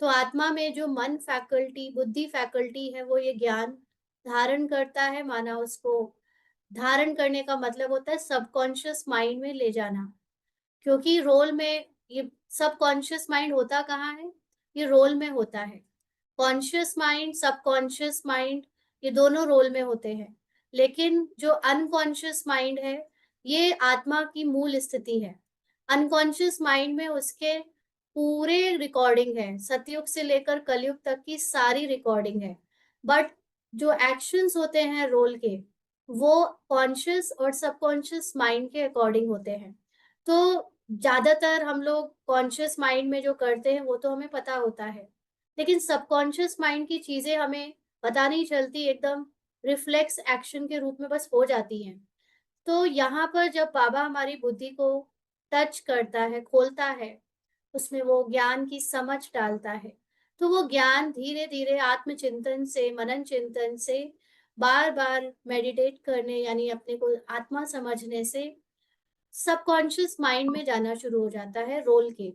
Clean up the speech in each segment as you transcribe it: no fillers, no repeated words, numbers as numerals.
तो आत्मा में जो मन फैकल्टी, बुद्धि फैकल्टी है, वो ये ज्ञान धारण करता है। माना उसको धारण करने का मतलब होता है सबकॉन्शियस माइंड में ले जाना। क्योंकि रोल में ये सबकॉन्शियस माइंड होता कहाँ है? ये रोल में होता है। कॉन्शियस माइंड, सबकॉन्शियस माइंड, ये दोनों रोल में होते हैं। लेकिन जो अनकॉन्शियस माइंड है, ये आत्मा की मूल स्थिति है। अनकॉन्शियस माइंड में उसके पूरे रिकॉर्डिंग है, सतयुग से लेकर कलयुग तक की सारी रिकॉर्डिंग है। बट जो एक्शंस होते हैं रोल के, वो कॉन्शियस और सबकॉन्शियस माइंड के अकॉर्डिंग होते हैं। तो ज्यादातर हम लोग कॉन्शियस माइंड में जो करते हैं वो तो हमें पता होता है, लेकिन सबकॉन्शियस माइंड की चीजें हमें पता नहीं चलती, एकदम रिफ्लेक्स एक्शन के रूप में बस हो जाती हैं। तो यहाँ पर जब बाबा हमारी बुद्धि को टच करता है, खोलता है, उसमें वो ज्ञान की समझ डालता है, तो वो ज्ञान धीरे धीरे आत्मचिंतन से, मनन चिंतन से, बार बार मेडिटेट करने यानी अपने को आत्मा समझने से सबकॉन्शियस माइंड में जाना शुरू हो जाता है रोल के।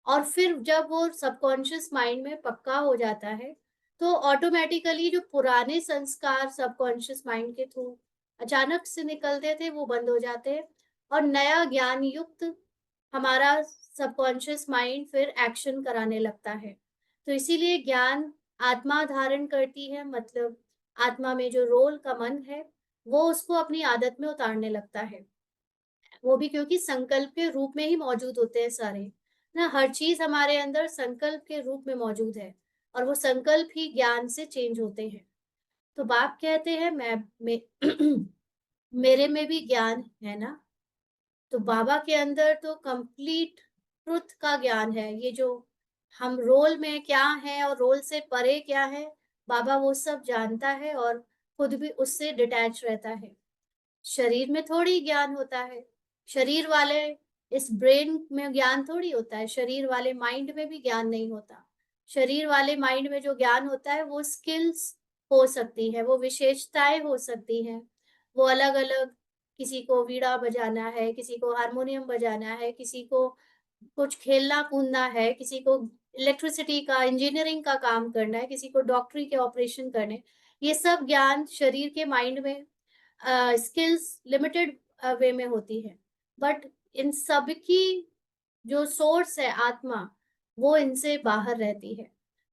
और फिर जब वो सबकॉन्शियस माइंड में पक्का हो जाता है, तो ऑटोमेटिकली जो पुराने संस्कार सबकॉन्शियस माइंड के थ्रू अचानक से निकलते थे वो बंद हो जाते हैं, और नया ज्ञान युक्त हमारा सबकॉन्शियस माइंड फिर एक्शन कराने लगता है। तो इसीलिए ज्ञान आत्मा धारण करती है, मतलब आत्मा में जो रोल का मन है, वो उसको अपनी आदत में उतारने लगता है। वो भी क्योंकि संकल्प के रूप में ही मौजूद होते हैं सारे, ना हर चीज हमारे अंदर संकल्प के रूप में मौजूद है, और वो संकल्प ही ज्ञान से चेंज होते हैं। तो बाप कहते हैं मेरे में भी ज्ञान है ना। तो बाबा के अंदर तो कंप्लीट ट्रुथ का ज्ञान है। ये जो हम रोल में क्या है और रोल से परे क्या है, बाबा वो सब जानता है और खुद भी उससे डिटैच रहता है। शरीर में थोड़ी ज्ञान होता है, शरीर वाले इस ब्रेन में ज्ञान थोड़ी होता है, शरीर वाले माइंड में भी ज्ञान नहीं होता। शरीर वाले माइंड में जो ज्ञान होता है वो स्किल्स हो सकती है, वो विशेषताएं हो सकती हैं, वो अलग अलग, किसी को वीणा बजाना है, किसी को हारमोनियम बजाना है, किसी को कुछ खेलना कूदना है, किसी को इलेक्ट्रिसिटी का, इंजीनियरिंग का काम करना है, किसी को डॉक्टरी के ऑपरेशन करने। ये सब ज्ञान शरीर के माइंड में स्किल्स लिमिटेड वे में होती है। बट इन सब की जो सोर्स है आत्मा, वो इनसे बाहर रहती है।